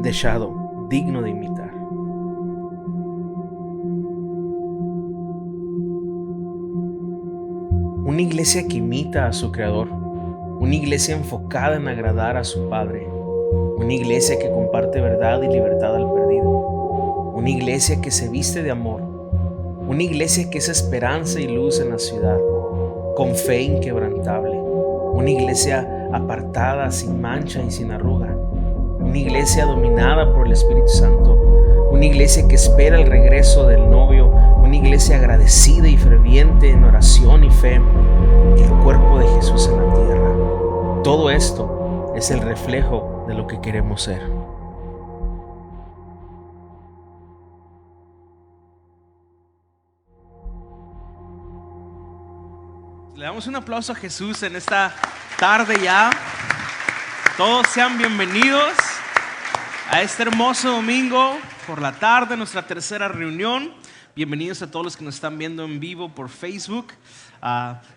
The Shadow, digno de imitar. Una iglesia que imita a su Creador, una iglesia enfocada en agradar a su Padre, una iglesia que comparte verdad y libertad al perdido, una iglesia que se viste de amor, una iglesia que es esperanza y luz en la ciudad, con fe inquebrantable, una iglesia apartada, sin mancha y sin arruga, una iglesia dominada por el Espíritu Santo, una iglesia que espera el regreso del novio, una iglesia agradecida y ferviente en oración y fe, el cuerpo de Jesús en la tierra. Todo esto es el reflejo de lo que queremos ser. Le damos un aplauso a Jesús en esta tarde ya. Todos sean bienvenidos a este hermoso domingo por la tarde, nuestra tercera reunión. Bienvenidos a todos los que nos están viendo en vivo por Facebook.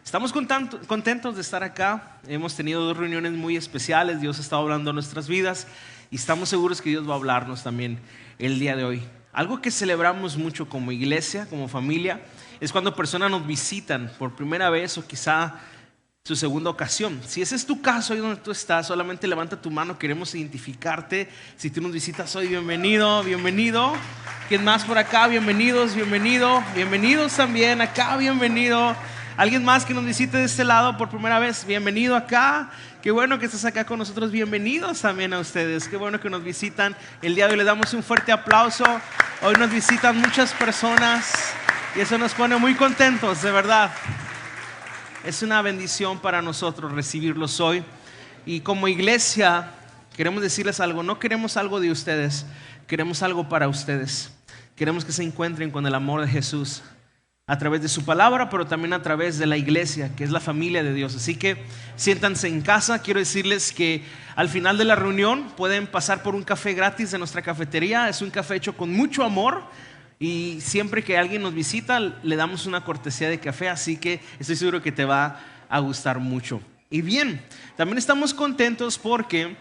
Estamos contentos de estar acá. Hemos tenido 2 reuniones muy especiales. Dios ha estado hablando en nuestras vidas y estamos seguros que Dios va a hablarnos también el día de hoy. Algo que celebramos mucho como iglesia, como familia, es cuando personas nos visitan por primera vez o quizá su segunda ocasión. Si ese es tu caso, ahí donde tú estás, solamente levanta tu mano, queremos identificarte. Si tú nos visitas hoy, bienvenido, bienvenido. ¿Quién más por acá? Bienvenidos, bienvenido. Bienvenidos también acá, bienvenido. ¿Alguien más que nos visite de este lado por primera vez? Bienvenido acá. Qué bueno que estás acá con nosotros. Bienvenidos también a ustedes. Qué bueno que nos visitan el día de hoy. Les damos un fuerte aplauso. Hoy nos visitan muchas personas y eso nos pone muy contentos, de verdad. Es una bendición para nosotros recibirlos hoy. Y como iglesia queremos decirles algo. No queremos algo de ustedes, queremos algo para ustedes. Queremos que se encuentren con el amor de Jesús a través de su palabra, pero también a través de la iglesia, que es la familia de Dios. Así que siéntanse en casa. Quiero decirles que al final de la reunión pueden pasar por un café gratis de nuestra cafetería. Es un café hecho con mucho amor. Y siempre que alguien nos visita, le damos una cortesía de café, así que estoy seguro que te va a gustar mucho. Y bien, también estamos contentos porque,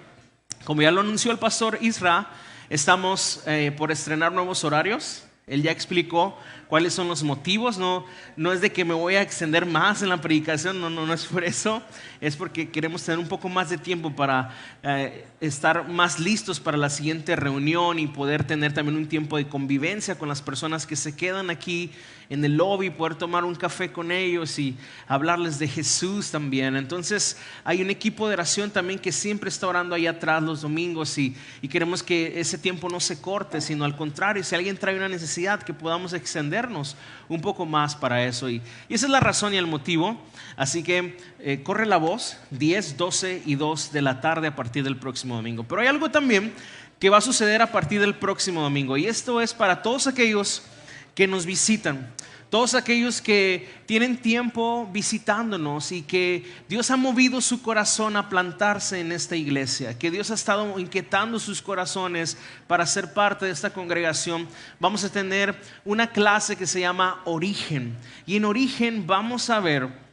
como ya lo anunció el pastor Isra, estamos por estrenar nuevos horarios. Él ya explicó cuáles son los motivos. No es de que me voy a extender más en la predicación, no es por eso. Es porque queremos tener un poco más de tiempo para estar más listos para la siguiente reunión y poder tener también un tiempo de convivencia con las personas que se quedan aquí en el lobby, poder tomar un café con ellos y hablarles de Jesús también. Entonces hay un equipo de oración también que siempre está orando ahí atrás los domingos y queremos que ese tiempo no se corte, sino al contrario, si alguien trae una necesidad, que podamos extendernos un poco más para eso. Y esa es la razón y el motivo. Así que corre la voz, 10, 12 y 2 de la tarde a partir del próximo domingo. Pero hay algo también que va a suceder a partir del próximo domingo, y esto es para todos aquellos que nos visitan, todos aquellos que tienen tiempo visitándonos y que Dios ha movido su corazón a plantarse en esta iglesia, que Dios ha estado inquietando sus corazones para ser parte de esta congregación. Vamos a tener una clase que se llama Origen, y en Origen vamos a ver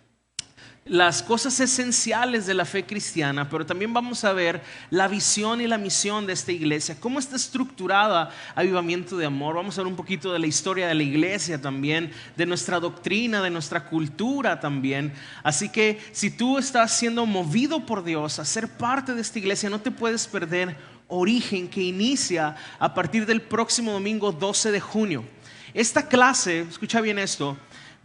las cosas esenciales de la fe cristiana, pero también vamos a ver la visión y la misión de esta iglesia, cómo está estructurada Avivamiento de Amor. Vamos a ver un poquito de la historia de la iglesia también, de nuestra doctrina, de nuestra cultura también. Así que si tú estás siendo movido por Dios a ser parte de esta iglesia, no te puedes perder Origen, que inicia a partir del próximo domingo 12 de junio. Esta clase, escucha bien esto,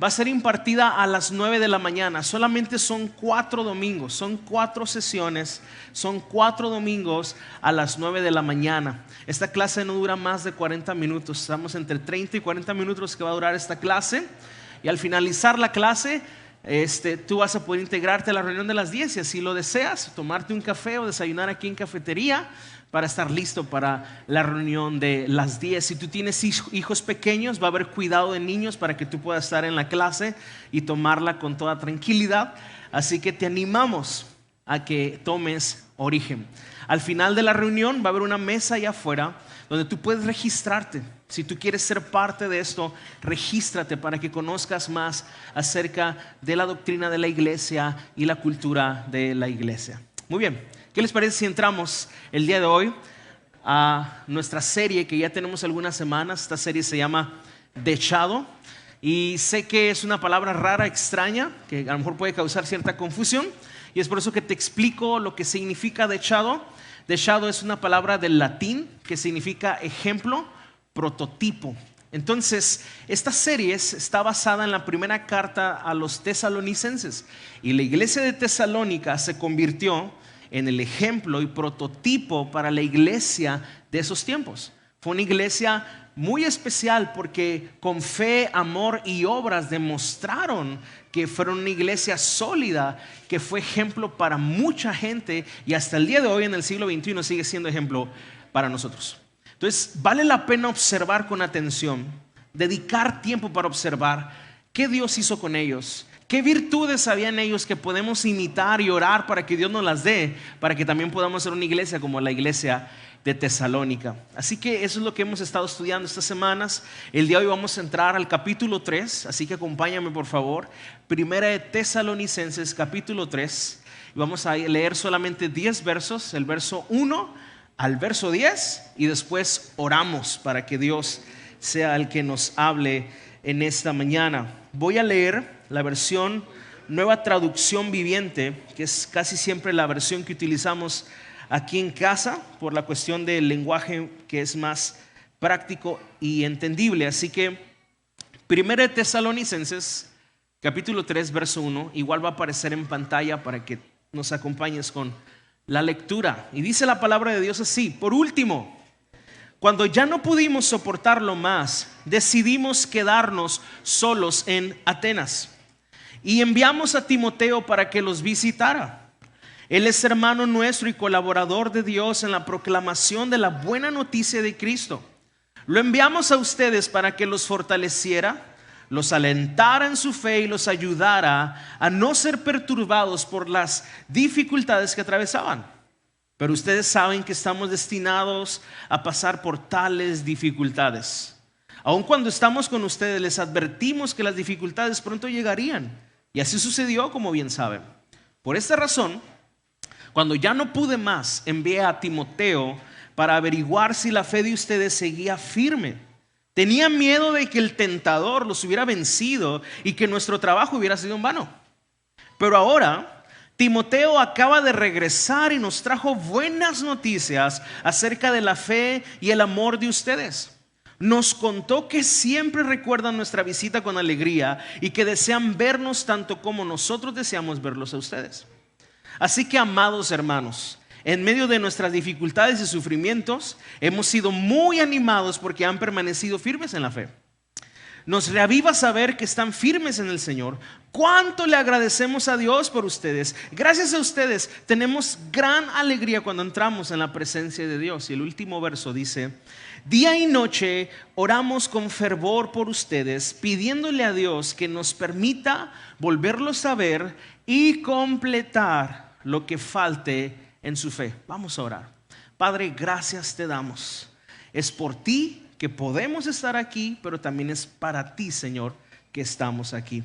va a ser impartida a las 9 de la mañana. Solamente son 4 domingos, son 4 sesiones, son 4 domingos a las 9 de la mañana. Esta clase no dura más de 40 minutos. Estamos entre 30 y 40 minutos que va a durar esta clase. Y al finalizar la clase, tú vas a poder integrarte a la reunión de las 10, si así lo deseas, tomarte un café o desayunar aquí en cafetería para estar listo para la reunión de las 10. Si tú tienes hijos pequeños, va a haber cuidado de niños para que tú puedas estar en la clase y tomarla con toda tranquilidad. Así que te animamos a que tomes Origen. Al final de la reunión va a haber una mesa allá afuera donde tú puedes registrarte. Si tú quieres ser parte de esto, regístrate para que conozcas más acerca de la doctrina de la iglesia y la cultura de la iglesia. Muy bien, ¿qué les parece si entramos el día de hoy a nuestra serie que ya tenemos algunas semanas. Esta serie se llama Dechado. Y sé que es una palabra rara, extraña, que a lo mejor puede causar cierta confusión. Y es por eso que te explico lo que significa dechado. Dechado es una palabra del latín que significa ejemplo, prototipo. Entonces, esta serie está basada en la primera carta a los tesalonicenses. Y la iglesia de Tesalónica se convirtió en el ejemplo y prototipo para la iglesia de esos tiempos. Fue una iglesia muy especial porque con fe, amor y obras demostraron que fueron una iglesia sólida, que fue ejemplo para mucha gente y hasta el día de hoy en el siglo XXI sigue siendo ejemplo para nosotros. Entonces vale la pena observar con atención, dedicar tiempo para observar qué Dios hizo con ellos, qué virtudes habían ellos que podemos imitar y orar para que Dios nos las dé, para que también podamos ser una iglesia como la iglesia de Tesalónica. Así que eso es lo que hemos estado estudiando estas semanas. El día de hoy vamos a entrar al capítulo 3, así que acompáñame por favor. Primera de Tesalonicenses capítulo 3, y vamos a leer solamente 10 versos, el verso 1 al verso 10, y después oramos para que Dios sea el que nos hable en esta mañana. Voy a leer la versión Nueva Traducción Viviente, que es casi siempre la versión que utilizamos aquí en casa por la cuestión del lenguaje que es más práctico y entendible. Así que Primera de Tesalonicenses capítulo 3 verso 1 igual va a aparecer en pantalla para que nos acompañes con la lectura. Y dice la palabra de Dios así: por último, cuando ya no pudimos soportarlo más, decidimos quedarnos solos en Atenas y enviamos a Timoteo para que los visitara. Él es hermano nuestro y colaborador de Dios en la proclamación de la buena noticia de Cristo. Lo enviamos a ustedes para que los fortaleciera, los alentara en su fe y los ayudara a no ser perturbados por las dificultades que atravesaban. Pero ustedes saben que estamos destinados a pasar por tales dificultades. Aun cuando estamos con ustedes, les advertimos que las dificultades pronto llegarían. Y así sucedió, como bien saben. Por esta razón, cuando ya no pude más, envié a Timoteo para averiguar si la fe de ustedes seguía firme. Tenía miedo de que el tentador los hubiera vencido y que nuestro trabajo hubiera sido en vano. Pero ahora Timoteo acaba de regresar y nos trajo buenas noticias acerca de la fe y el amor de ustedes. Nos contó que siempre recuerdan nuestra visita con alegría y que desean vernos tanto como nosotros deseamos verlos a ustedes. Así que, amados hermanos, en medio de nuestras dificultades y sufrimientos, hemos sido muy animados porque han permanecido firmes en la fe. Nos reaviva saber que están firmes en el Señor. ¿Cuánto le agradecemos a Dios por ustedes? Gracias a ustedes tenemos gran alegría cuando entramos en la presencia de Dios. Y el último verso dice: día y noche oramos con fervor por ustedes, pidiéndole a Dios que nos permita volverlos a ver y completar lo que falte en su fe. Vamos a orar. Padre, gracias te damos. Es por ti que podemos estar aquí, pero también es para ti, Señor, que estamos aquí.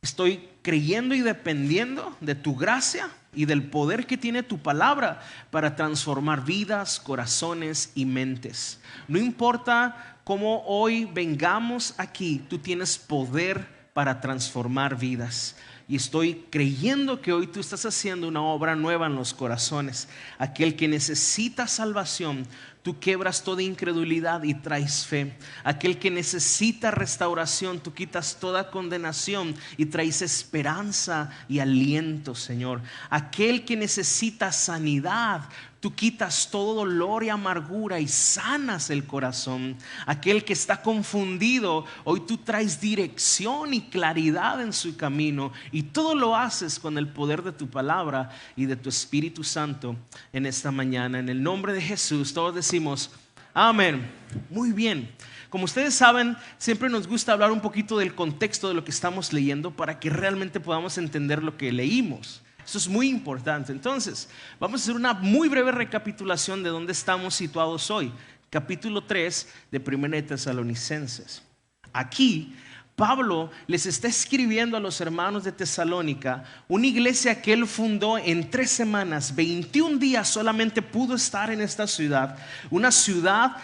Estoy creyendo y dependiendo de tu gracia y del poder que tiene tu palabra para transformar vidas, corazones y mentes. No importa cómo hoy vengamos aquí, tú tienes poder para transformar vidas. Y estoy creyendo que hoy tú estás haciendo una obra nueva en los corazones. Aquel que necesita salvación, tú quebras toda incredulidad y traes fe. Aquel que necesita restauración, tú quitas toda condenación y traes esperanza y aliento, Señor. Aquel que necesita sanidad, tú quitas todo dolor y amargura y sanas el corazón. Aquel que está confundido, hoy tú traes dirección y claridad en su camino. Y todo lo haces con el poder de tu palabra y de tu Espíritu Santo en esta mañana. En el nombre de Jesús, todos decimos amén. Muy bien. Como ustedes saben, siempre nos gusta hablar un poquito del contexto de lo que estamos leyendo para que realmente podamos entender lo que leímos. Eso es muy importante. Entonces, vamos a hacer una muy breve recapitulación de dónde estamos situados hoy. Capítulo 3 de Primera de Tesalonicenses. Aquí Pablo les está escribiendo a los hermanos de Tesalónica, una iglesia que él fundó en 3 semanas, 21 días solamente pudo estar en esta ciudad, una ciudad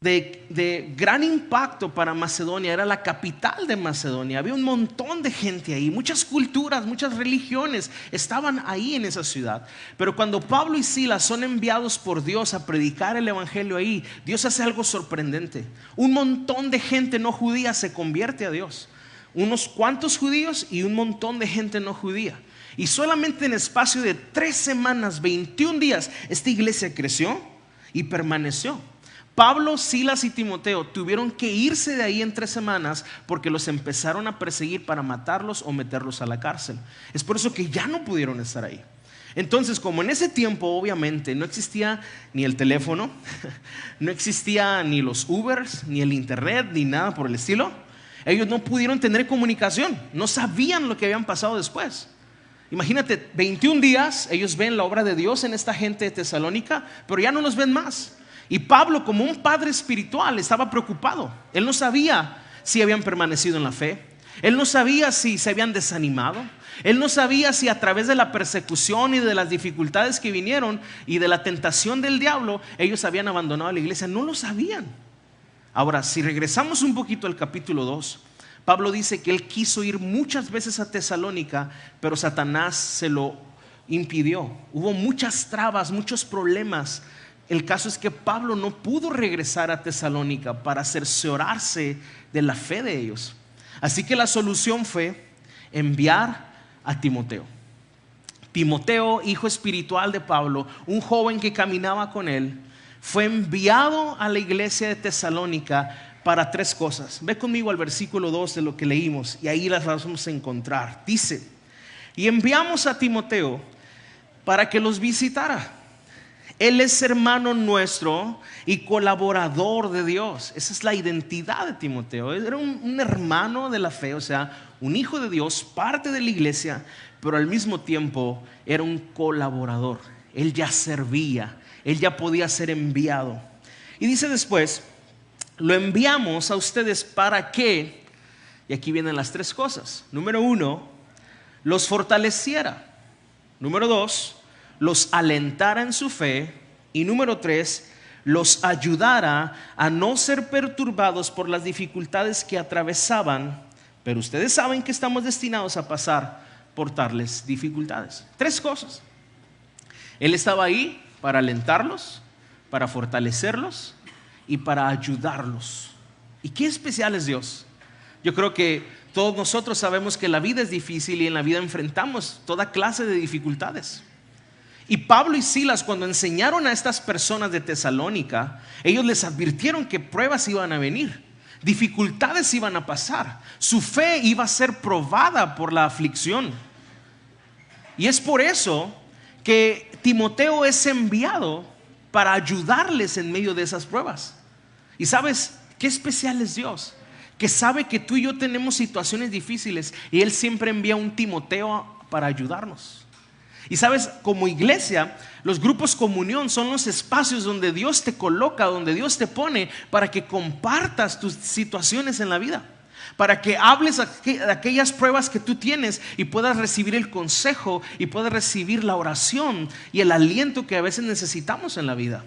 de gran impacto para Macedonia. Era la capital de Macedonia, había un montón de gente ahí, muchas culturas, muchas religiones estaban ahí en esa ciudad. Pero cuando Pablo y Silas son enviados por Dios a predicar el evangelio ahí, Dios hace algo sorprendente. Un montón de gente no judía se convierte a Dios, unos cuantos judíos y un montón de gente no judía. Y solamente en espacio de 3 semanas, 21 días, esta iglesia creció y permaneció. Pablo, Silas y Timoteo tuvieron que irse de ahí en 3 semanas porque los empezaron a perseguir para matarlos o meterlos a la cárcel. Es por eso que ya no pudieron estar ahí. Entonces, como en ese tiempo obviamente no existía ni el teléfono, no existía ni los Ubers, ni el internet, ni nada por el estilo, ellos no pudieron tener comunicación, no sabían lo que habían pasado después. Imagínate, 21 días ellos ven la obra de Dios en esta gente de Tesalónica, pero ya no los ven más. Y Pablo, como un padre espiritual, estaba preocupado. Él no sabía si habían permanecido en la fe. Él no sabía si se habían desanimado. Él no sabía si a través de la persecución y de las dificultades que vinieron y de la tentación del diablo, ellos habían abandonado la iglesia. No lo sabían. Ahora, si regresamos un poquito al capítulo 2, Pablo dice que él quiso ir muchas veces a Tesalónica, pero Satanás se lo impidió. Hubo muchas trabas, muchos problemas. El caso es que Pablo no pudo regresar a Tesalónica para cerciorarse de la fe de ellos. Así que la solución fue enviar a Timoteo. Timoteo, hijo espiritual de Pablo, un joven que caminaba con él, fue enviado a la iglesia de Tesalónica para 3 cosas. Ve conmigo al versículo 2 de lo que leímos y ahí las vamos a encontrar. Dice: y enviamos a Timoteo para que los visitara. Él es hermano nuestro y colaborador de Dios. Esa es la identidad de Timoteo. Era un hermano de la fe, o sea, un hijo de Dios, parte de la iglesia, pero al mismo tiempo era un colaborador. Él ya servía, él ya podía ser enviado. Y dice después: lo enviamos a ustedes para que, y aquí vienen las 3 cosas. Número 1, los fortaleciera. Número 2, los alentara en su fe. Y número 3, los ayudara a no ser perturbados por las dificultades que atravesaban. Pero ustedes saben que estamos destinados a pasar por tales dificultades. 3 cosas. Él estaba ahí para alentarlos, para fortalecerlos y para ayudarlos. ¿Y qué especial es Dios? Yo creo que todos nosotros sabemos que la vida es difícil y en la vida enfrentamos toda clase de dificultades. Y Pablo y Silas, cuando enseñaron a estas personas de Tesalónica, ellos les advirtieron que pruebas iban a venir, dificultades iban a pasar, su fe iba a ser probada por la aflicción. Y es por eso que Timoteo es enviado para ayudarles en medio de esas pruebas. Y ¿sabes qué especial es Dios? Que sabe que tú y yo tenemos situaciones difíciles y Él siempre envía un Timoteo para ayudarnos. Y sabes, como iglesia, los grupos comunión son los espacios donde Dios te coloca, donde Dios te pone para que compartas tus situaciones en la vida, para que hables de aquellas pruebas que tú tienes y puedas recibir el consejo y puedas recibir la oración y el aliento que a veces necesitamos en la vida.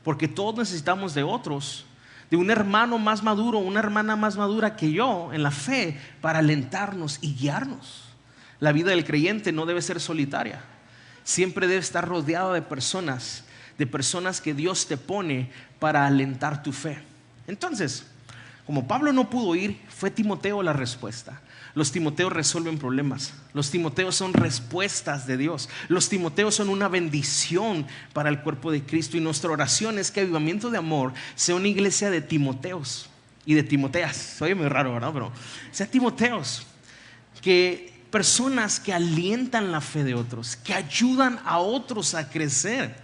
Porque todos necesitamos de otros, de un hermano más maduro, una hermana más madura que yo en la fe, para alentarnos y guiarnos. La vida del creyente no debe ser solitaria. Siempre debe estar rodeado de personas que Dios te pone para alentar tu fe. Entonces, como Pablo no pudo ir, fue Timoteo la respuesta. Los Timoteos resuelven problemas. Los Timoteos son respuestas de Dios. Los Timoteos son una bendición para el cuerpo de Cristo. Y nuestra oración es que Avivamiento de Amor sea una iglesia de Timoteos y de Timoteas. Oye, muy raro, ¿verdad? Pero sea Timoteos, que personas que alientan la fe de otros, que ayudan a otros a crecer,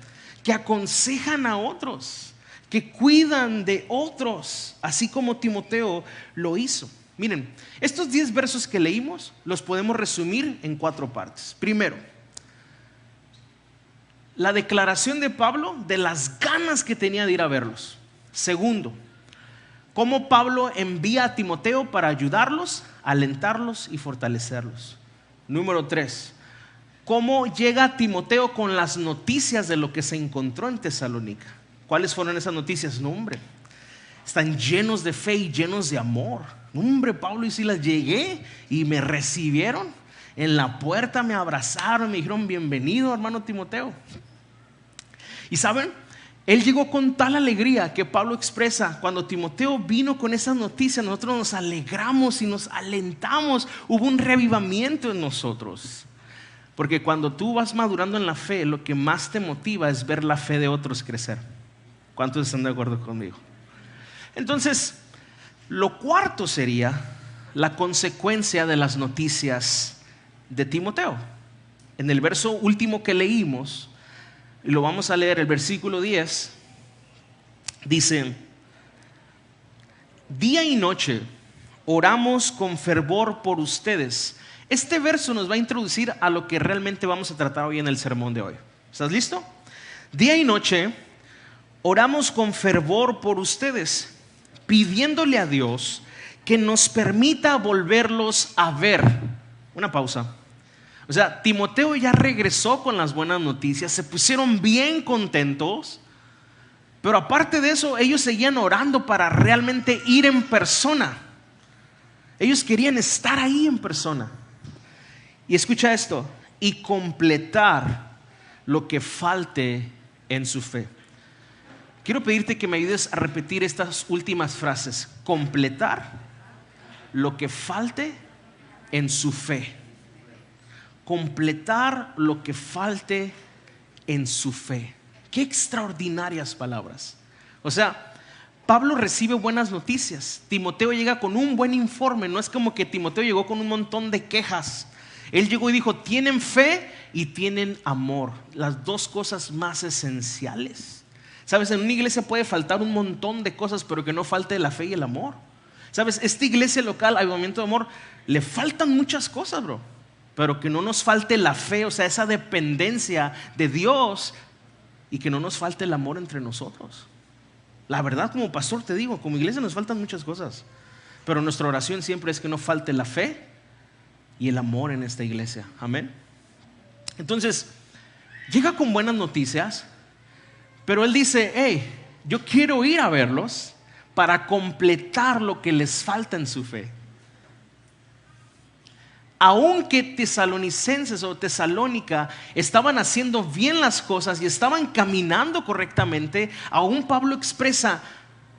que aconsejan a otros, que cuidan de otros, así como Timoteo lo hizo. Miren, estos 10 versos que leímos los podemos resumir en 4 partes. Primero, la declaración de Pablo de las ganas que tenía de ir a verlos. Segundo, cómo Pablo envía a Timoteo para ayudarlos, alentarlos y fortalecerlos. Número 3, cómo llega Timoteo con las noticias de lo que se encontró en Tesalónica. ¿Cuáles fueron esas noticias? No, hombre, están llenos de fe y llenos de amor. No, hombre, Pablo y Silas, llegué y me recibieron en la puerta, me abrazaron, me dijeron bienvenido, hermano Timoteo. Y saben, él llegó con tal alegría que Pablo expresa: cuando Timoteo vino con esas noticias, nosotros nos alegramos y nos alentamos. Hubo un revivamiento en nosotros. Porque cuando tú vas madurando en la fe, lo que más te motiva es ver la fe de otros crecer. ¿Cuántos están de acuerdo conmigo? Entonces, lo cuarto sería la consecuencia de las noticias de Timoteo. En el verso último que leímos, y lo vamos a leer, el versículo 10, dice: día y noche oramos con fervor por ustedes. Este verso nos va a introducir a lo que realmente vamos a tratar hoy en el sermón de hoy. ¿Estás listo? Día y noche oramos con fervor por ustedes, pidiéndole a Dios que nos permita volverlos a ver. Una pausa. O sea, Timoteo ya regresó con las buenas noticias, se pusieron bien contentos, pero aparte de eso, ellos seguían orando para realmente ir en persona. Ellos querían estar ahí en persona. Y escucha esto: y completar lo que falte en su fe. Quiero pedirte que me ayudes a repetir estas últimas frases: completar lo que falte en su fe. Completar lo que falte en su fe. Qué extraordinarias palabras. O sea, Pablo recibe buenas noticias, Timoteo llega con un buen informe. No es como que Timoteo llegó con un montón de quejas. Él llegó y dijo: tienen fe y tienen amor, las dos cosas más esenciales. Sabes, en una iglesia puede faltar un montón de cosas, pero que no falte la fe y el amor. Sabes, esta iglesia local, Avivamiento de Amor, le faltan muchas cosas, bro, pero que no nos falte la fe, o sea, esa dependencia de Dios, y que no nos falte el amor entre nosotros. La verdad, como pastor te digo, como iglesia nos faltan muchas cosas, pero nuestra oración siempre es que no falte la fe y el amor en esta iglesia. Amén. Entonces, llega con buenas noticias, pero él dice: hey, yo quiero ir a verlos para completar lo que les falta en su fe. Aunque tesalonicenses o Tesalónica estaban haciendo bien las cosas y estaban caminando correctamente, aún Pablo expresa: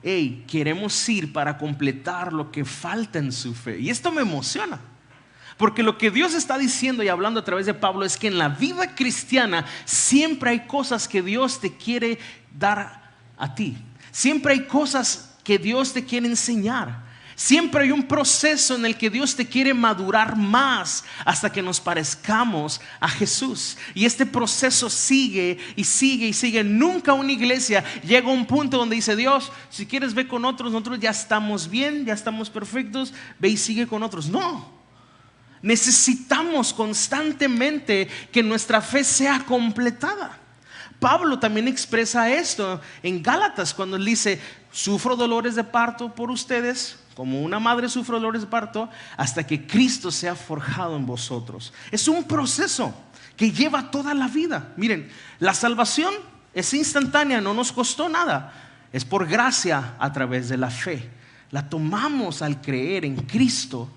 hey, queremos ir para completar lo que falta en su fe. Y esto me emociona, porque lo que Dios está diciendo y hablando a través de Pablo es que en la vida cristiana siempre hay cosas que Dios te quiere dar a ti. Siempre hay cosas que Dios te quiere enseñar. Siempre hay un proceso en el que Dios te quiere madurar más hasta que nos parezcamos a Jesús. Y este proceso sigue y sigue y sigue. Nunca una iglesia llega a un punto donde dice: Dios, si quieres ve con otros, nosotros ya estamos bien, ya estamos perfectos, ve y sigue con otros. No, necesitamos constantemente que nuestra fe sea completada. Pablo también expresa esto en Gálatas cuando él dice: sufro dolores de parto por ustedes, como una madre sufre dolores de parto, hasta que Cristo sea forjado en vosotros. Es un proceso que lleva toda la vida. Miren, la salvación es instantánea, no nos costó nada. Es por gracia a través de la fe. La tomamos al creer en Cristo,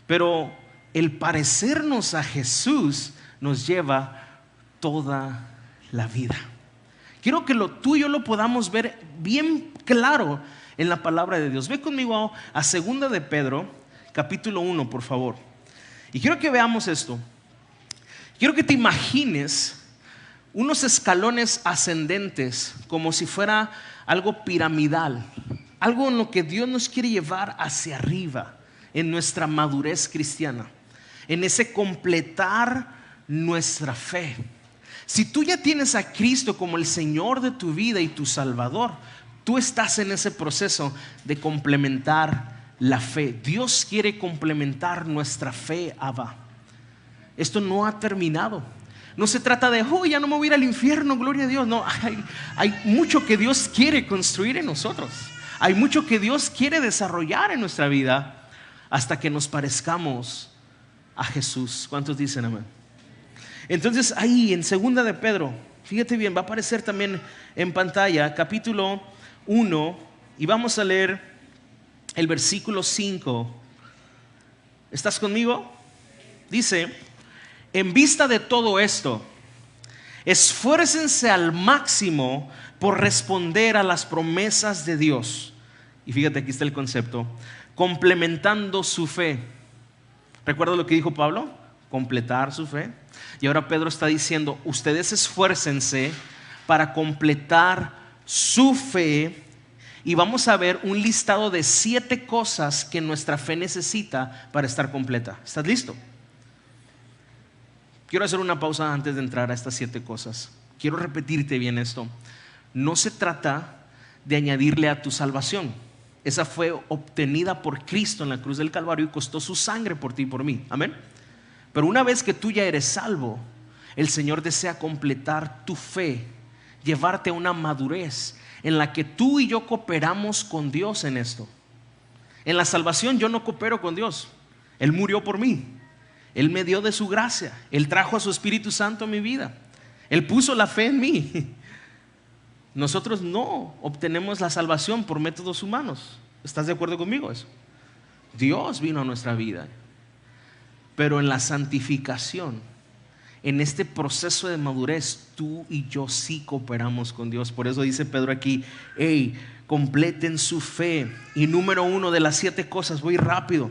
pero el parecernos a Jesús nos lleva toda la vida. Quiero que tú y yo lo podamos ver bien claro en la palabra de Dios. Ve conmigo a 2 de Pedro, capítulo 1, por favor. Y quiero que veamos esto. Quiero que te imagines unos escalones ascendentes, como si fuera algo piramidal, algo en lo que Dios nos quiere llevar hacia arriba en nuestra madurez cristiana, en ese completar nuestra fe. Si tú ya tienes a Cristo como el Señor de tu vida y tu Salvador, tú estás en ese proceso de complementar la fe. Dios quiere complementar nuestra fe, Abba. Esto no ha terminado. No se trata de: ya no me voy a ir al infierno, gloria a Dios. No, hay mucho que Dios quiere construir en nosotros. hay mucho que Dios quiere desarrollar en nuestra vida hasta que nos parezcamos a Jesús. ¿Cuántos dicen amén? Entonces ahí en 2 de Pedro, fíjate bien, va a aparecer también en pantalla capítulo 1 y vamos a leer el versículo 5. ¿Estás conmigo? Dice: en vista de todo esto, esfuércense al máximo por responder a las promesas de Dios. Y fíjate, aquí está el concepto: complementando su fe. ¿Recuerda lo que dijo Pablo? Completar su fe. Y ahora Pedro está diciendo: ustedes esfuércense para completar su fe. Y vamos a ver un listado de 7 cosas que nuestra fe necesita para estar completa. ¿Estás listo? Quiero hacer una pausa antes de entrar a estas 7 cosas. Quiero repetirte bien esto. No se trata de añadirle a tu salvación. Esa fue obtenida por Cristo en la cruz del Calvario y costó su sangre por ti y por mí. Amén. Pero una vez que tú ya eres salvo, el Señor desea completar tu fe, llevarte a una madurez en la que tú y yo cooperamos con Dios en esto. En la salvación yo no coopero con Dios. Él murió por mí. Él me dio de su gracia. Él trajo a su Espíritu Santo a mi vida. Él puso la fe en mí. Nosotros no obtenemos la salvación por métodos humanos. ¿Estás de acuerdo conmigo eso? Dios vino a nuestra vida. Pero en la santificación, en este proceso de madurez, tú y yo sí cooperamos con Dios. Por eso dice Pedro aquí: hey, completen su fe. Y número 1 de las 7 cosas, voy rápido: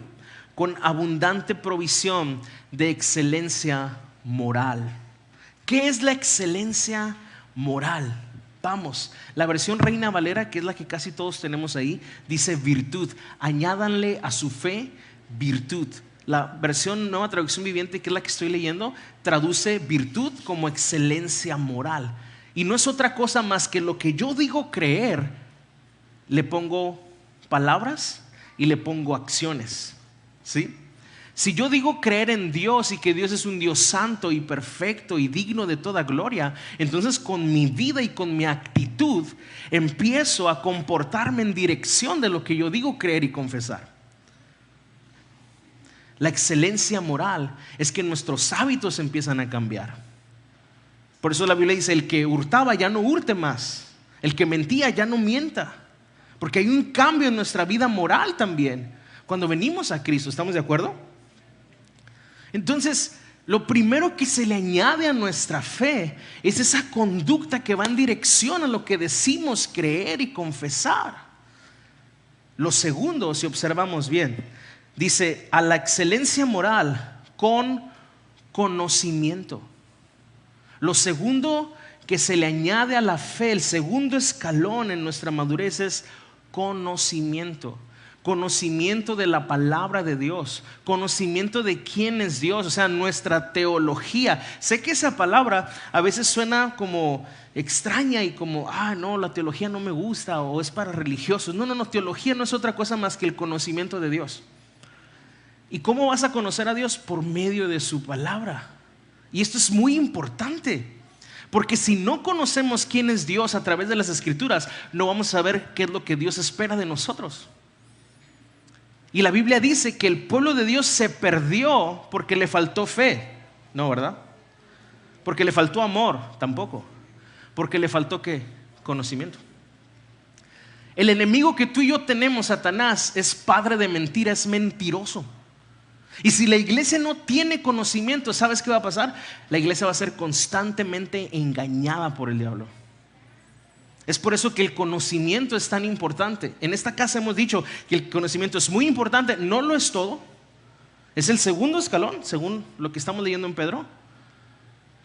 con abundante provisión de excelencia moral. ¿Qué es la excelencia moral? Vamos, la versión Reina Valera, que es la que casi todos tenemos ahí, dice virtud. Añádanle a su fe virtud. La versión Nueva Traducción Viviente, que es la que estoy leyendo, traduce virtud como excelencia moral. Y no es otra cosa más que lo que yo digo creer, le pongo palabras y le pongo acciones. ¿Sí? Si yo digo creer en Dios y que Dios es un Dios santo y perfecto y digno de toda gloria, entonces con mi vida y con mi actitud empiezo a comportarme en dirección de lo que yo digo creer y confesar. La excelencia moral es que nuestros hábitos empiezan a cambiar. Por eso la Biblia dice: el que hurtaba ya no hurte más, el que mentía ya no mienta, porque hay un cambio en nuestra vida moral también cuando venimos a Cristo. ¿Estamos de acuerdo? Entonces, lo primero que se le añade a nuestra fe es esa conducta que va en dirección a lo que decimos creer y confesar. Lo segundo, si observamos bien, dice: a la excelencia moral con conocimiento. Lo segundo que se le añade a la fe, el segundo escalón en nuestra madurez, es conocimiento. Conocimiento de la palabra de Dios, conocimiento de quién es Dios, o sea, nuestra teología. Sé que esa palabra a veces suena como extraña y como, no, la teología no me gusta o es para religiosos. No, teología no es otra cosa más que el conocimiento de Dios. ¿Y cómo vas a conocer a Dios? Por medio de su palabra. Y esto es muy importante, porque si no conocemos quién es Dios a través de las Escrituras, no vamos a saber qué es lo que Dios espera de nosotros. Y la Biblia dice que el pueblo de Dios se perdió porque le faltó fe. No, ¿verdad? Porque le faltó amor, tampoco. Porque le faltó ¿qué? Conocimiento. El enemigo que tú y yo tenemos, Satanás, es padre de mentira, es mentiroso. Y si la iglesia no tiene conocimiento, ¿sabes qué va a pasar? La iglesia va a ser constantemente engañada por el diablo. Es por eso que el conocimiento es tan importante. En esta casa hemos dicho que el conocimiento es muy importante. No lo es todo. Es el segundo escalón, según lo que estamos leyendo en Pedro.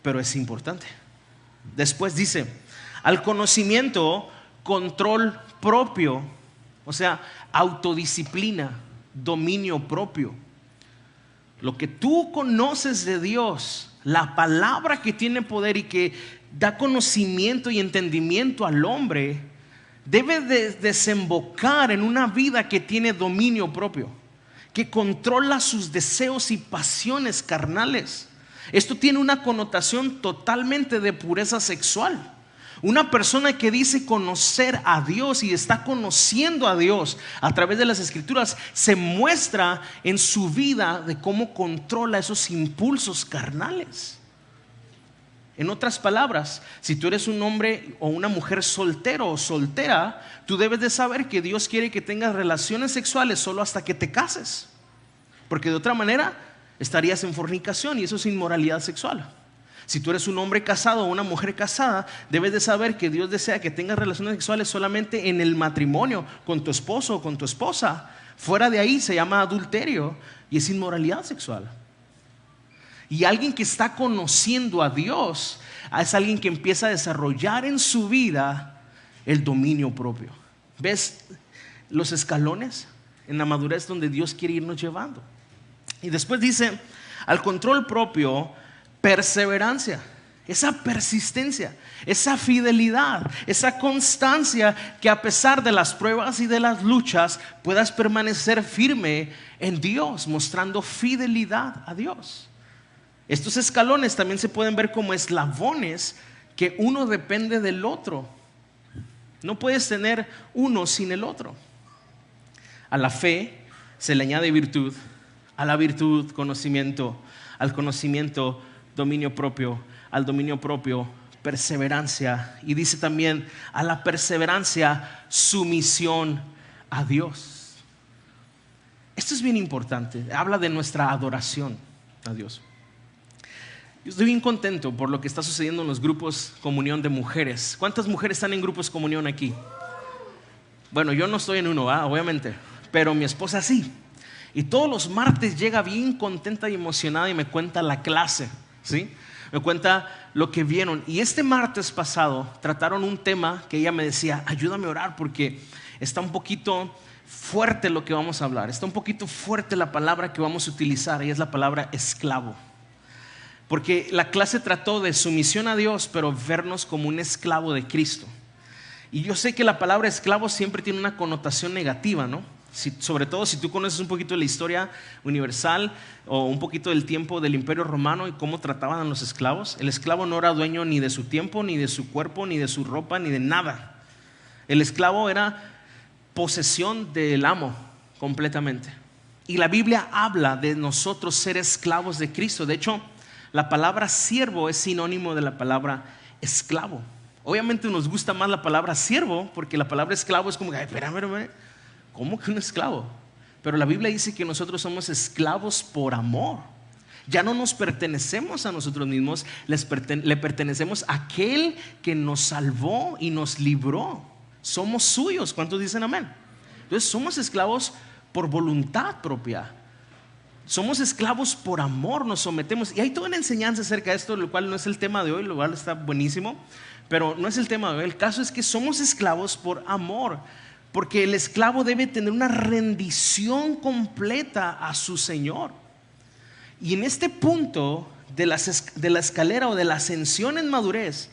Pero es importante. Después dice: al conocimiento, control propio. O sea, autodisciplina, dominio propio. Lo que tú conoces de Dios, la palabra que tiene poder y que da conocimiento y entendimiento al hombre, debe de desembocar en una vida que tiene dominio propio, que controla sus deseos y pasiones carnales. Esto tiene una connotación totalmente de pureza sexual, Una persona que dice conocer a Dios y está conociendo a Dios a través de las Escrituras se muestra en su vida de cómo controla esos impulsos carnales. En otras palabras, si tú eres un hombre o una mujer soltero o soltera, tú debes de saber que Dios quiere que tengas relaciones sexuales solo hasta que te cases, porque de otra manera estarías en fornicación y eso es inmoralidad sexual. Si tú eres un hombre casado o una mujer casada, debes de saber que Dios desea que tengas relaciones sexuales solamente en el matrimonio con tu esposo o con tu esposa. Fuera de ahí se llama adulterio y es inmoralidad sexual. Y alguien que está conociendo a Dios es alguien que empieza a desarrollar en su vida el dominio propio. ¿Ves los escalones en la madurez donde Dios quiere irnos llevando? Y después dice, al control propio, perseverancia, esa persistencia, esa fidelidad, esa constancia que a pesar de las pruebas y de las luchas puedas permanecer firme en Dios, mostrando fidelidad a Dios. Estos escalones también se pueden ver como eslabones que uno depende del otro. No puedes tener uno sin el otro. A la fe se le añade virtud, a la virtud conocimiento, al conocimiento dominio propio, al dominio propio perseverancia, y dice también a la perseverancia sumisión a Dios. Esto es bien importante, habla de nuestra adoración a Dios. Yo estoy bien contento por lo que está sucediendo en los grupos comunión de mujeres. ¿Cuántas mujeres están en grupos comunión aquí? Bueno, yo no estoy en uno, obviamente, pero mi esposa sí. Y todos los martes llega bien contenta y emocionada y me cuenta la clase, ¿sí? Me cuenta lo que vieron. Y este martes pasado trataron un tema que ella me decía, ayúdame a orar porque está un poquito fuerte lo que vamos a hablar. Está un poquito fuerte la palabra que vamos a utilizar y es la palabra esclavo. Porque la clase trató de sumisión a Dios, pero vernos como un esclavo de Cristo. Y yo sé que la palabra esclavo siempre tiene una connotación negativa, ¿no? Sobre todo si tú conoces un poquito de la historia universal o un poquito del tiempo del Imperio Romano y cómo trataban a los esclavos. El esclavo no era dueño ni de su tiempo, ni de su cuerpo, ni de su ropa, ni de nada. El esclavo era posesión del amo completamente. Y la Biblia habla de nosotros ser esclavos de Cristo. De hecho, la palabra siervo es sinónimo de la palabra esclavo. Obviamente nos gusta más la palabra siervo porque la palabra esclavo es como que, espérame, ¿cómo que un esclavo? Pero la Biblia dice que nosotros somos esclavos por amor. Ya no nos pertenecemos a nosotros mismos, le pertenecemos a aquel que nos salvó y nos libró. Somos suyos. ¿Cuántos dicen amén? Entonces somos esclavos por voluntad propia. Somos esclavos por amor, nos sometemos. Y hay toda una enseñanza acerca de esto, lo cual no es el tema de hoy, lo cual está buenísimo, pero no es el tema de hoy. El caso es que somos esclavos por amor, porque el esclavo debe tener una rendición completa a su Señor. Y en este punto de la escalera o de la ascensión en madurez,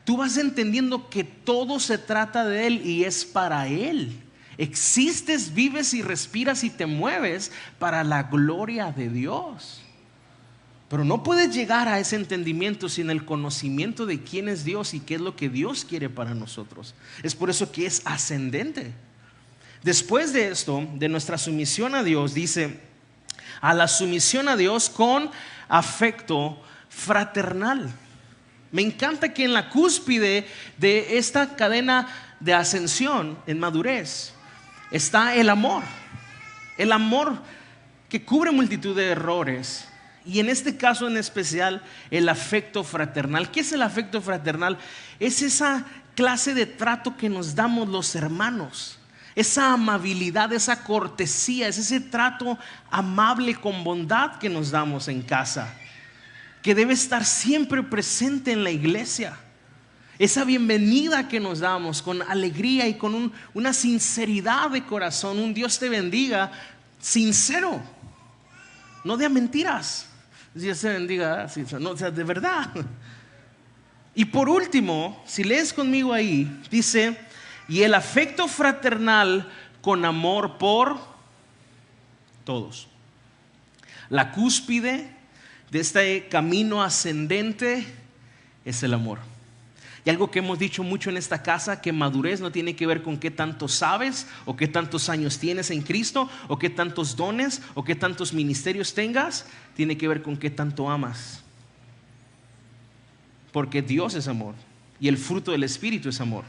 tú vas entendiendo que todo se trata de Él y es para Él. Existes, vives y respiras y te mueves para la gloria de Dios. Pero no puedes llegar a ese entendimiento sin el conocimiento de quién es Dios y qué es lo que Dios quiere para nosotros. Es por eso que es ascendente. Después de esto, de nuestra sumisión a Dios, dice a la sumisión a Dios con afecto fraternal. Me encanta que en la cúspide de esta cadena de ascensión en madurez está el amor que cubre multitud de errores, y en este caso en especial el afecto fraternal. ¿Qué es el afecto fraternal? Es esa clase de trato que nos damos los hermanos, esa amabilidad, esa cortesía, es ese trato amable con bondad que nos damos en casa, que debe estar siempre presente en la iglesia. Esa bienvenida que nos damos con alegría y con una sinceridad de corazón. Un Dios te bendiga sincero, no de mentiras. Dios te bendiga, no, o sea, de verdad. Y por último, si lees conmigo ahí, dice, y el afecto fraternal con amor por todos. La cúspide de este camino ascendente es el amor. Y algo que hemos dicho mucho en esta casa, que madurez no tiene que ver con qué tanto sabes o qué tantos años tienes en Cristo o qué tantos dones o qué tantos ministerios tengas, tiene que ver con qué tanto amas. Porque Dios es amor y el fruto del Espíritu es amor.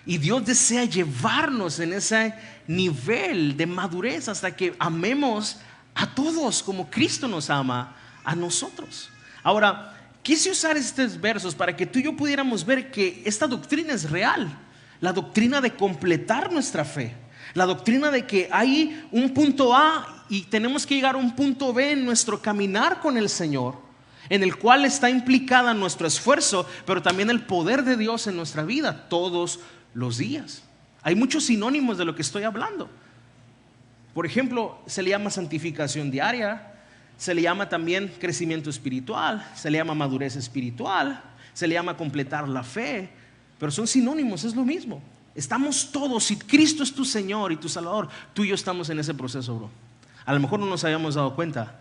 Y Dios desea llevarnos en ese nivel de madurez hasta que amemos a todos como Cristo nos ama a nosotros. Ahora, quise usar estos versos para que tú y yo pudiéramos ver que esta doctrina es real. La doctrina de completar nuestra fe. La doctrina de que hay un punto A y tenemos que llegar a un punto B en nuestro caminar con el Señor, en el cual está implicada nuestro esfuerzo, pero también el poder de Dios en nuestra vida todos los días. Hay muchos sinónimos de lo que estoy hablando. Por ejemplo, se le llama santificación diaria, se le llama también crecimiento espiritual, se le llama madurez espiritual, se le llama completar la fe, pero son sinónimos, es lo mismo. Estamos todos, si Cristo es tu Señor y tu Salvador, tú y yo estamos en ese proceso, bro. A lo mejor no nos habíamos dado cuenta,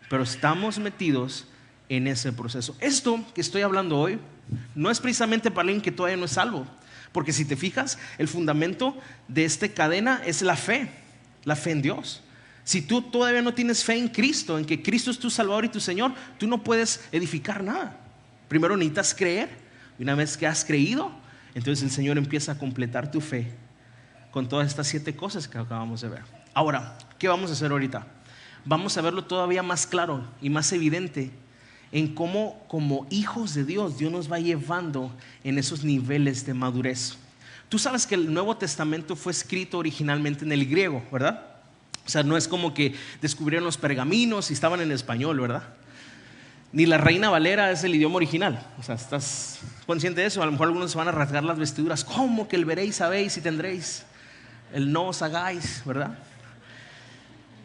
pero estamos metidos en ese proceso. Esto que estoy hablando hoy no es precisamente para alguien que todavía no es salvo, porque si te fijas, el fundamento de esta cadena es la fe en Dios. Si tú todavía no tienes fe en Cristo, en que Cristo es tu Salvador y tu Señor, tú no puedes edificar nada. Primero necesitas creer, y una vez que has creído, entonces el Señor empieza a completar tu fe con todas estas 7 cosas que acabamos de ver. Ahora, ¿qué vamos a hacer ahorita? Vamos a verlo todavía más claro y más evidente en cómo como hijos de Dios, Dios nos va llevando en esos niveles de madurez. Tú sabes que el Nuevo Testamento fue escrito originalmente en el griego, ¿verdad? O sea, no es como que descubrieron los pergaminos y estaban en español, ¿verdad? Ni la Reina Valera es el idioma original. O sea, ¿estás consciente de eso? A lo mejor algunos se van a rasgar las vestiduras. ¿Cómo que el veréis, sabéis y tendréis? El no os hagáis, ¿verdad?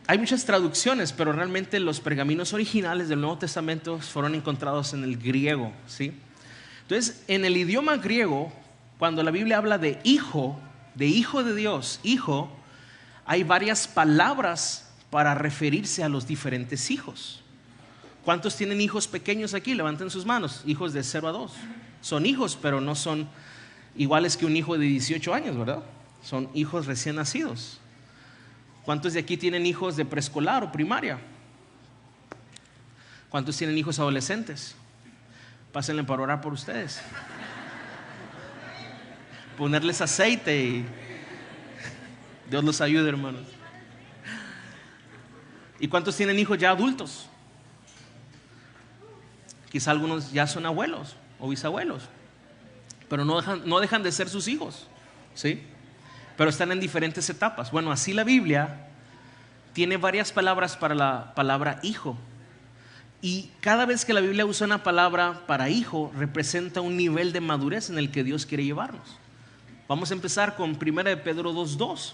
Hay muchas traducciones, pero realmente los pergaminos originales del Nuevo Testamento fueron encontrados en el griego, ¿sí? Entonces, en el idioma griego, cuando la Biblia habla de hijo de Dios, hijo, hay varias palabras para referirse a los diferentes hijos. ¿Cuántos tienen hijos pequeños aquí? Levanten sus manos. Hijos de 0 a 2. Son hijos, pero no son iguales que un hijo de 18 años, ¿verdad? Son hijos recién nacidos. ¿Cuántos de aquí tienen hijos de preescolar o primaria? ¿Cuántos tienen hijos adolescentes? Pásenle para orar por ustedes. Ponerles aceite y Dios los ayude, hermanos. ¿Y cuántos tienen hijos ya adultos? Quizá algunos ya son abuelos o bisabuelos, pero no dejan de ser sus hijos, ¿sí? Pero están en diferentes etapas. Bueno, así la Biblia tiene varias palabras para la palabra hijo. Y cada vez que la Biblia usa una palabra para hijo, representa un nivel de madurez en el que Dios quiere llevarnos. Vamos a empezar con 1 de Pedro 2:2.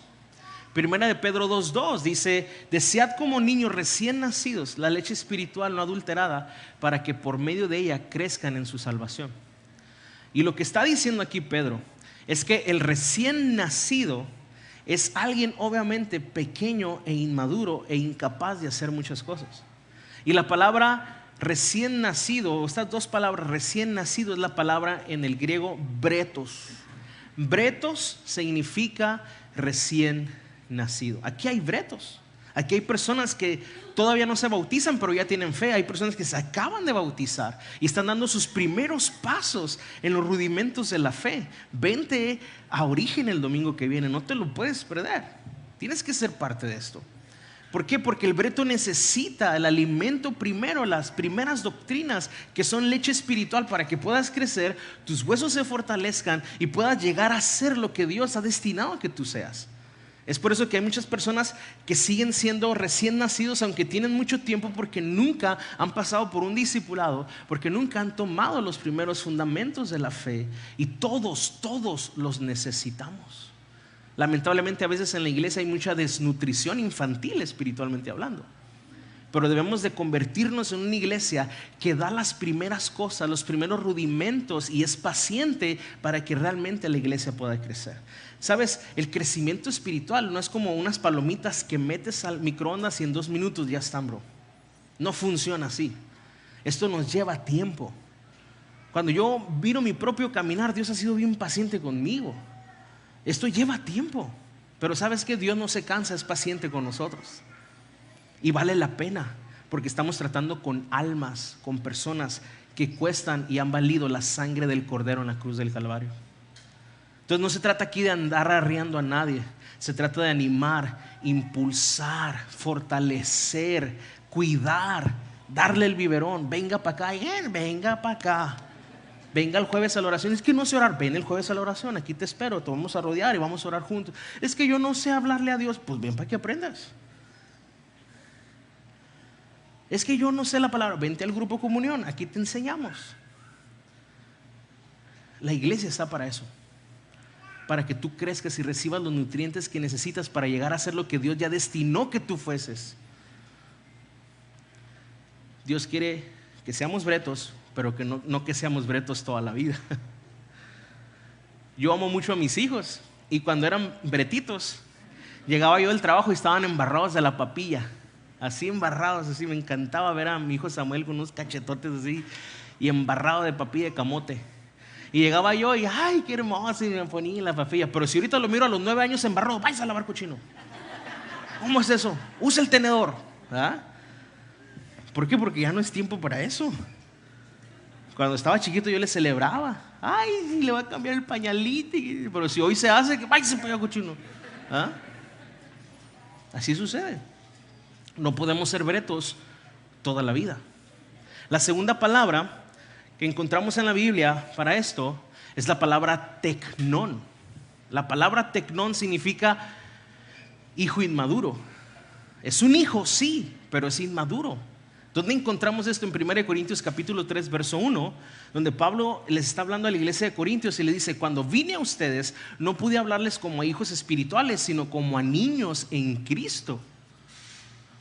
1 de Pedro 2:2 dice: desead como niños recién nacidos la leche espiritual no adulterada, para que por medio de ella crezcan en su salvación. Y lo que está diciendo aquí Pedro es que el recién nacido es alguien obviamente pequeño e inmaduro e incapaz de hacer muchas cosas. Y la palabra recién nacido, estas dos palabras, recién nacido, es la palabra en el griego bretos. Bretos significa recién nacido. Aquí hay bretos. Aquí hay personas que todavía no se bautizan, pero ya tienen fe. Hay personas que se acaban de bautizar y están dando sus primeros pasos en los rudimentos de la fe. Vente a Origen el domingo que viene, no te lo puedes perder. Tienes que ser parte de esto. ¿Por qué? Porque el breto necesita el alimento primero, las primeras doctrinas que son leche espiritual, para que puedas crecer, tus huesos se fortalezcan y puedas llegar a ser lo que Dios ha destinado a que tú seas. Es por eso que hay muchas personas que siguen siendo recién nacidos aunque tienen mucho tiempo, porque nunca han pasado por un discipulado, porque nunca han tomado los primeros fundamentos de la fe, y todos los necesitamos. Lamentablemente a veces en la iglesia hay mucha desnutrición infantil espiritualmente hablando, pero debemos de convertirnos en una iglesia que da las primeras cosas, los primeros rudimentos, y es paciente para que realmente la iglesia pueda crecer. Sabes, el crecimiento espiritual no es como unas palomitas que metes al microondas y en 2 minutos ya están, bro. No funciona así. Esto nos lleva tiempo. Cuando yo miro mi propio caminar, Dios ha sido bien paciente conmigo. Esto lleva tiempo, pero ¿sabes qué? Dios no se cansa, es paciente con nosotros. Y vale la pena, porque estamos tratando con almas, con personas que cuestan y han valido la sangre del Cordero en la cruz del Calvario. Entonces no se trata aquí de andar arreando a nadie, se trata de animar, impulsar, fortalecer, cuidar, darle el biberón. Venga para acá, venga para acá. Venga el jueves a la oración. Es que no sé orar, ven el jueves a la oración, aquí te espero, te vamos a rodear y vamos a orar juntos. Es que yo no sé hablarle a Dios, pues ven para que aprendas. Es que yo no sé la palabra, vente al grupo comunión, aquí te enseñamos. La iglesia está para eso, para que tú crezcas y recibas los nutrientes que necesitas para llegar a ser lo que Dios ya destinó que tú fueses. Dios quiere que seamos bretos, pero que no que seamos bretos toda la vida. Yo amo mucho a mis hijos, y cuando eran bretitos, llegaba yo del trabajo y estaban embarrados de la papilla, así embarrados, así. Me encantaba ver a mi hijo Samuel con unos cachetotes así y embarrado de papilla de camote. Y llegaba yo y ay, qué hermoso, y me ponía en la papilla. Pero si ahorita lo miro a los 9 años embarrado, vais a lavar cochino. ¿Cómo es eso? Usa el tenedor, ¿verdad? ¿Por qué? Porque ya no es tiempo para eso. Cuando estaba chiquito yo le celebraba. Ay, sí, le voy a cambiar el pañalito. Pero si hoy se hace, que váyase para allá, cochino. ¿Ah? Así sucede. No podemos ser bretos toda la vida. La segunda palabra que encontramos en la Biblia para esto es la palabra tecnón. La palabra tecnón significa hijo inmaduro. Es un hijo, sí, pero es inmaduro. ¿Dónde encontramos esto? En 1 Corintios capítulo 3 verso 1, donde Pablo les está hablando a la iglesia de Corintios y le dice: cuando vine a ustedes no pude hablarles como a hijos espirituales, sino como a niños en Cristo.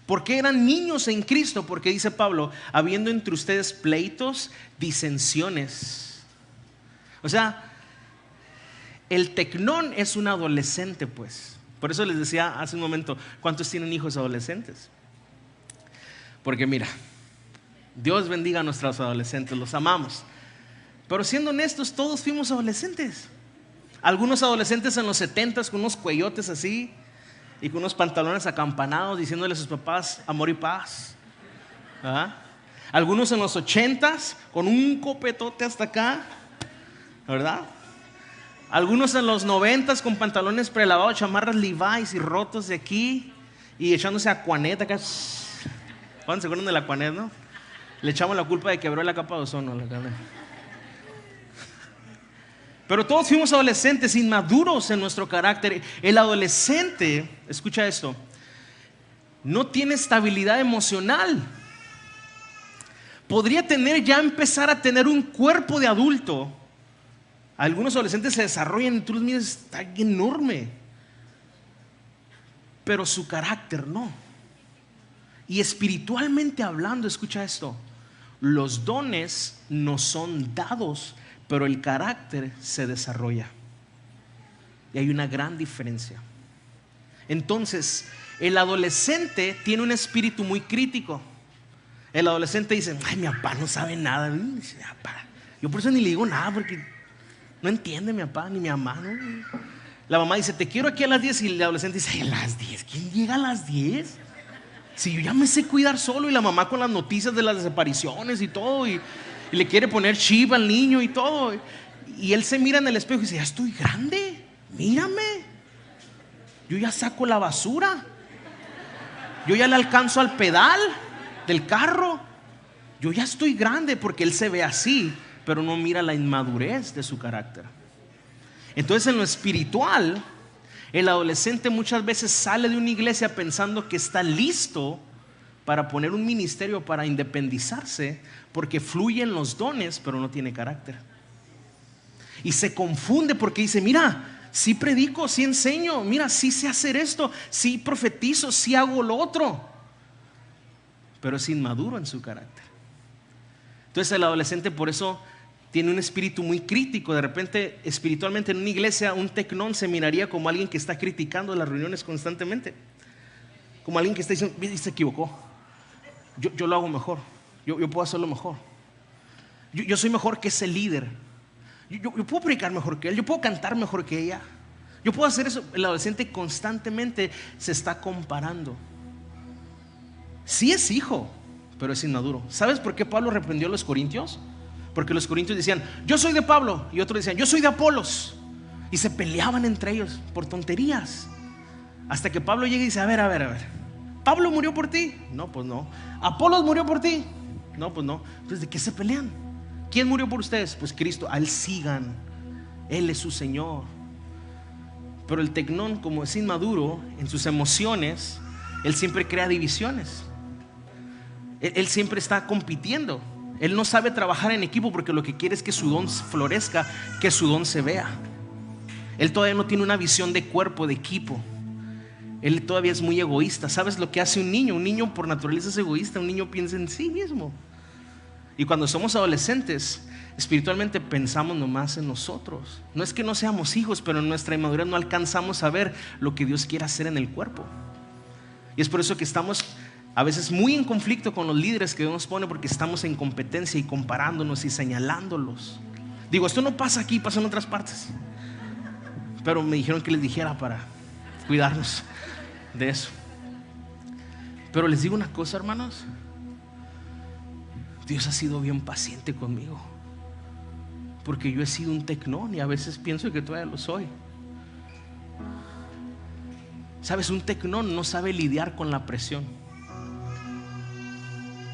¿Por qué eran niños en Cristo? Porque dice Pablo, habiendo entre ustedes pleitos, disensiones. O sea, el tecnón es un adolescente, pues. Por eso les decía hace un momento, ¿cuántos tienen hijos adolescentes? Porque mira, Dios bendiga a nuestros adolescentes, los amamos. Pero siendo honestos, todos fuimos adolescentes. Algunos adolescentes en los 70s con unos cuellotes así y con unos pantalones acampanados, diciéndole a sus papás amor y paz. ¿Ah? Algunos en los 80s con un copetote hasta acá, ¿verdad? Algunos en los 90s con pantalones prelavados, chamarras Levi's y rotos de aquí y echándose Aquanet acá. ¿Cuándo se acuerdan de la Aquanet, no? Le echamos la culpa de que quebró la capa de ozono. Pero todos fuimos adolescentes, inmaduros en nuestro carácter. El adolescente, escucha esto, no tiene estabilidad emocional. Podría empezar a tener un cuerpo de adulto. Algunos adolescentes se desarrollan y tú los miras, está enorme. Pero su carácter no. Y espiritualmente hablando, escucha esto, los dones no son dados, pero el carácter se desarrolla. Y hay una gran diferencia. Entonces, el adolescente tiene un espíritu muy crítico. El adolescente dice, ay, mi papá no sabe nada. Yo por eso ni le digo nada, porque no entiende mi papá ni mi mamá, ¿no? La mamá dice, te quiero aquí a las 10, y el adolescente dice, ¿a las 10? ¿Quién llega a las 10? Si yo ya me sé cuidar solo. Y la mamá con las noticias de las desapariciones y todo, y le quiere poner chip al niño y todo. Y él se mira en el espejo y dice, ya estoy grande, mírame. Yo ya saco la basura. Yo ya le alcanzo al pedal del carro. Yo ya estoy grande, porque él se ve así, pero no mira la inmadurez de su carácter. Entonces, en lo espiritual, el adolescente muchas veces sale de una iglesia pensando que está listo para poner un ministerio, para independizarse, porque fluyen los dones, pero no tiene carácter. Y se confunde porque dice, mira, sí predico, sí enseño, mira, sí sé hacer esto, sí profetizo, sí hago lo otro, pero es inmaduro en su carácter. Entonces el adolescente por eso tiene un espíritu muy crítico. De repente, espiritualmente en una iglesia, un tecnón se miraría como alguien que está criticando las reuniones constantemente, como alguien que está diciendo, se equivocó, yo lo hago mejor, yo puedo hacerlo mejor. Yo soy mejor que ese líder. Yo puedo predicar mejor que él. Yo puedo cantar mejor que ella. Yo puedo hacer eso. El adolescente constantemente se está comparando. Sí es hijo, pero es inmaduro. ¿Sabes por qué Pablo reprendió a los corintios? Porque los corintios decían, yo soy de Pablo, y otros decían, yo soy de Apolos, y se peleaban entre ellos por tonterías. Hasta que Pablo llega y dice, a ver, ¿Pablo murió por ti? No, pues no. ¿Apolos murió por ti? No, pues no. Entonces, ¿de qué se pelean? ¿Quién murió por ustedes? Pues Cristo. A él sigan, él es su Señor. Pero el tecnón, como es inmaduro en sus emociones, él siempre crea divisiones. Él siempre está compitiendo. Él no sabe trabajar en equipo porque lo que quiere es que su don florezca, que su don se vea. Él todavía no tiene una visión de cuerpo, de equipo. Él todavía es muy egoísta. ¿Sabes lo que hace un niño? Un niño por naturaleza es egoísta. Un niño piensa en sí mismo. Y cuando somos adolescentes, espiritualmente pensamos nomás en nosotros. No es que no seamos hijos, pero en nuestra inmadurez no alcanzamos a ver lo que Dios quiere hacer en el cuerpo. Y es por eso que estamos a veces muy en conflicto con los líderes que Dios nos pone, porque estamos en competencia y comparándonos y señalándolos. Digo, esto no pasa aquí, pasa en otras partes, pero me dijeron que les dijera para cuidarnos de eso. Pero les digo una cosa, hermanos, Dios ha sido bien paciente conmigo, porque yo he sido un tecnón y a veces pienso que todavía lo soy. Sabes, un tecnón no sabe lidiar con la presión.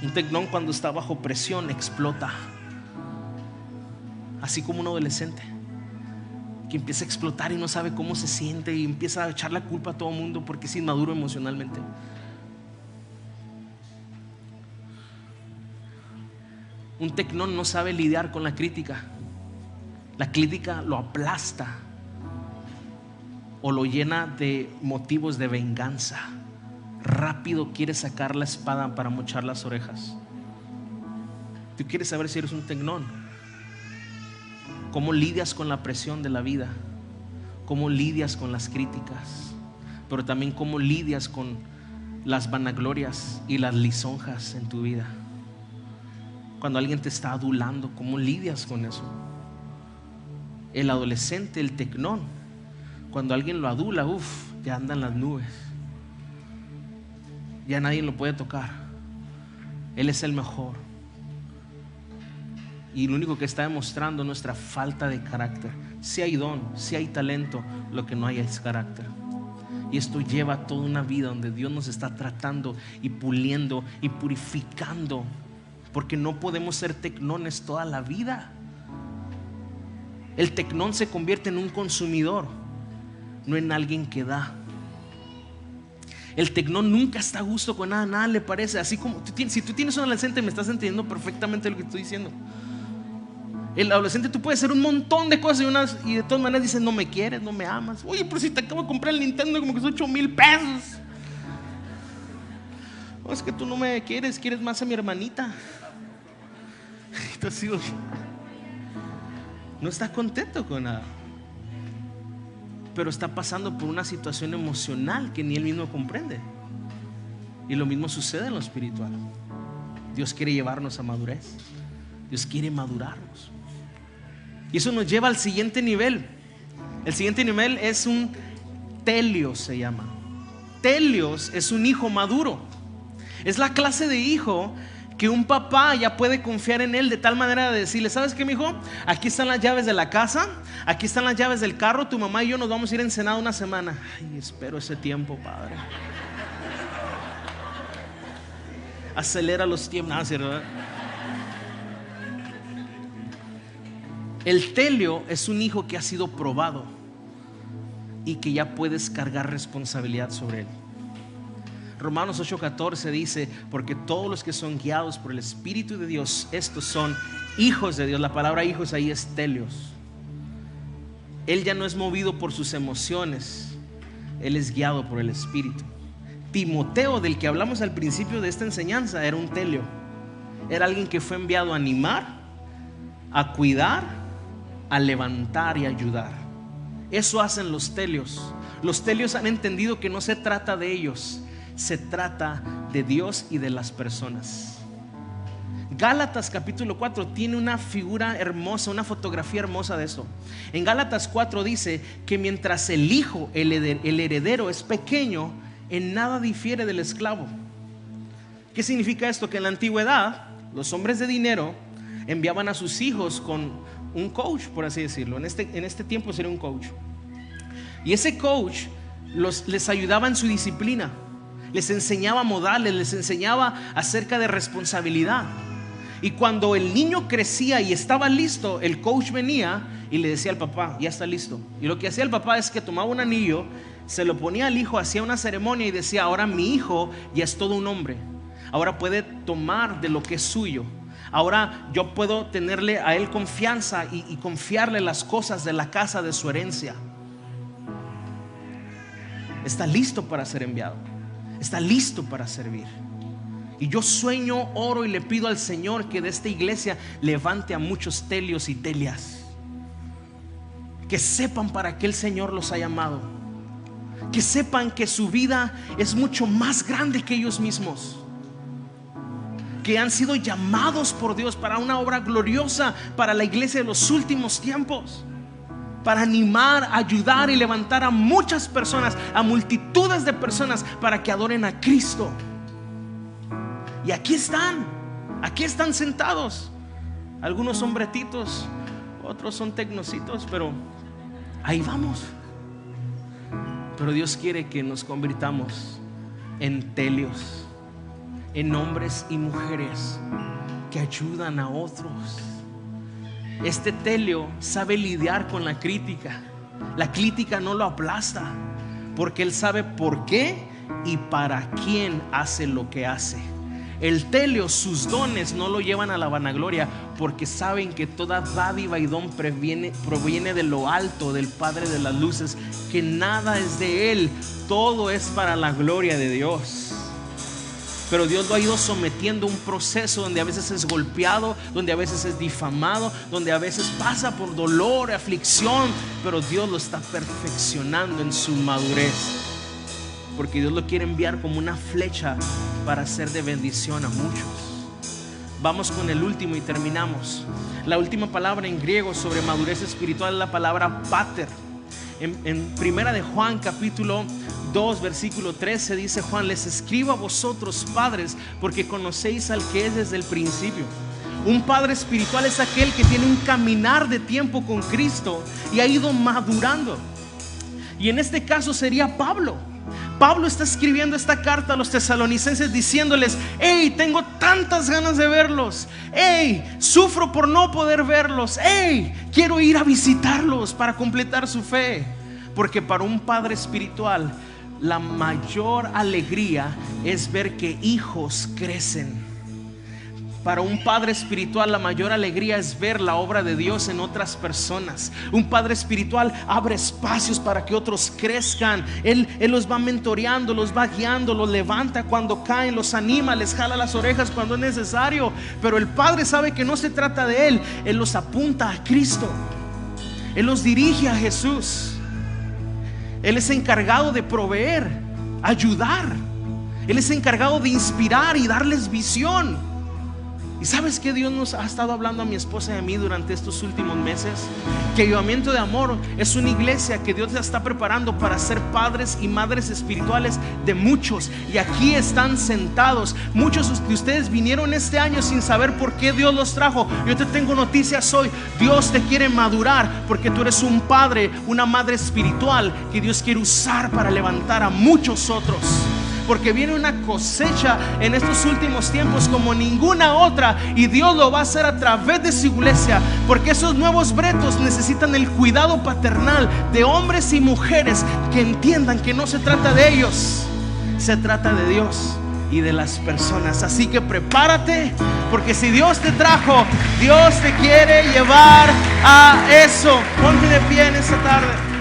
Un tecnón cuando está bajo presión explota. Así como un adolescente que empieza a explotar y no sabe cómo se siente y empieza a echar la culpa a todo el mundo porque es inmaduro emocionalmente. Un tecnón no sabe lidiar con la crítica. La crítica lo aplasta o lo llena de motivos de venganza. Rápido quiere sacar la espada para mochar las orejas. Tú quieres saber si eres un tecnón. ¿Cómo lidias con la presión de la vida? ¿Cómo lidias con las críticas? Pero también cómo lidias con las vanaglorias y las lisonjas en tu vida. Cuando alguien te está adulando, ¿cómo lidias con eso? El adolescente, el tecnón, cuando alguien lo adula, ya anda en las nubes. Ya nadie lo puede tocar. Él es el mejor. Y lo único que está demostrando es nuestra falta de carácter. Si hay don, si hay talento, lo que no hay es carácter. Y esto lleva toda una vida donde Dios nos está tratando y puliendo y purificando, porque no podemos ser tecnones toda la vida. El tecnón se convierte en un consumidor, no en alguien que da. El tecnón nunca está a gusto con nada, nada le parece. Así como si tú tienes un adolescente, me estás entendiendo perfectamente lo que estoy diciendo. El adolescente, tú puedes hacer un montón de cosas y de todas maneras dices, no me quieres, no me amas. Oye, pero si te acabo de comprar el Nintendo como que son 8,000 pesos. Oh, es que tú no me quieres, quieres más a mi hermanita. Entonces, no está contento con nada, pero está pasando por una situación emocional que ni él mismo comprende. Y lo mismo sucede en lo espiritual. Dios quiere llevarnos a madurez. Dios quiere madurarnos. Y eso nos lleva al siguiente nivel. El siguiente nivel es un telios, se llama. Telios es un hijo maduro. Es la clase de hijo que un papá ya puede confiar en él de tal manera de decirle, ¿sabes qué, mijo? Aquí están las llaves de la casa, aquí están las llaves del carro, tu mamá y yo nos vamos a ir a Ensenada una semana. Ay, espero ese tiempo, padre. Acelera los tiempos. No, ¿verdad? El telio es un hijo que ha sido probado y que ya puedes cargar responsabilidad sobre él. Romanos 8:14 dice, porque todos los que son guiados por el Espíritu de Dios, estos son hijos de Dios. La palabra hijos ahí es telios. Él ya no es movido por sus emociones, él es guiado por el Espíritu. Timoteo, del que hablamos al principio de esta enseñanza, era un telio. Era alguien que fue enviado a animar, a cuidar, a levantar y ayudar. Eso hacen los telios. Los telios han entendido que no se trata de ellos, se trata de Dios y de las personas. Gálatas capítulo 4 tiene una figura hermosa, una fotografía hermosa de esto. En Gálatas 4 dice que mientras el hijo, el heredero es pequeño, en nada difiere del esclavo. ¿Qué significa esto? Que en la antigüedad los hombres de dinero enviaban a sus hijos con un coach, por así decirlo. En este tiempo sería un coach. Y ese coach les ayudaba en su disciplina, les enseñaba modales, les enseñaba acerca de responsabilidad. Y cuando el niño crecía y estaba listo, el coach venía y le decía al papá: ya está listo. Y lo que hacía el papá es que tomaba un anillo, se lo ponía al hijo, hacía una ceremonia y decía: ahora mi hijo ya es todo un hombre, ahora puede tomar de lo que es suyo. Ahora yo puedo tenerle a él confianza y confiarle las cosas de la casa de su herencia. Está listo para ser enviado, está listo para servir. Y yo sueño, oro y le pido al Señor que de esta iglesia levante a muchos Telios y Telias, que sepan para qué el Señor los ha llamado, que sepan que su vida es mucho más grande que ellos mismos, que han sido llamados por Dios para una obra gloriosa para la iglesia de los últimos tiempos, para animar, ayudar y levantar a muchas personas, a multitudes de personas, para que adoren a Cristo. Y aquí están sentados. Algunos son bretitos, otros son tecnocitos, pero ahí vamos. Pero Dios quiere que nos convirtamos en Telios, en hombres y mujeres que ayudan a otros. Este Telio sabe lidiar con la crítica. La crítica no lo aplasta, porque él sabe por qué y para quién hace lo que hace. El Telio, sus dones no lo llevan a la vanagloria, porque saben que toda dádiva y don proviene de lo alto, del Padre de las luces, que nada es de él, todo es para la gloria de Dios. Pero Dios lo ha ido sometiendo a un proceso donde a veces es golpeado, donde a veces es difamado, donde a veces pasa por dolor, aflicción, pero Dios lo está perfeccionando en su madurez, porque Dios lo quiere enviar como una flecha para ser de bendición a muchos. Vamos con el último y terminamos. La última palabra en griego sobre madurez espiritual es la palabra pater. En primera de Juan capítulo 2 versículo 13 dice Juan: les escribo a vosotros, padres, porque conocéis al que es desde el principio. Un padre espiritual es aquel que tiene un caminar de tiempo con Cristo y ha ido madurando. Y en este caso sería Pablo. Pablo está escribiendo esta carta a los tesalonicenses diciéndoles: hey, tengo tantas ganas de verlos. Hey, sufro por no poder verlos. Hey, quiero ir a visitarlos para completar su fe. Porque para un padre espiritual la mayor alegría es ver que hijos crecen. Para un padre espiritual la mayor alegría es ver la obra de Dios en otras personas. Un padre espiritual abre espacios para que otros crezcan. Él los va mentoreando, los va guiando, los levanta cuando caen, los anima, les jala las orejas cuando es necesario. Pero el padre sabe que no se trata de él. Él los apunta a Cristo, él los dirige a Jesús. Él es encargado de proveer, ayudar. Él es encargado de inspirar y darles visión. ¿Y sabes que Dios nos ha estado hablando a mi esposa y a mí durante estos últimos meses? Que Avivamiento de Amor es una iglesia que Dios la está preparando para ser padres y madres espirituales de muchos. Y aquí están sentados. Muchos de ustedes vinieron este año sin saber por qué Dios los trajo. Yo te tengo noticias hoy. Dios te quiere madurar, porque tú eres un padre, una madre espiritual que Dios quiere usar para levantar a muchos otros. Porque viene una cosecha en estos últimos tiempos como ninguna otra, y Dios lo va a hacer a través de su iglesia, porque esos nuevos bretos necesitan el cuidado paternal de hombres y mujeres que entiendan que no se trata de ellos, se trata de Dios y de las personas. Así que prepárate, porque si Dios te trajo, Dios te quiere llevar a eso. Ponte de pie en esta tarde.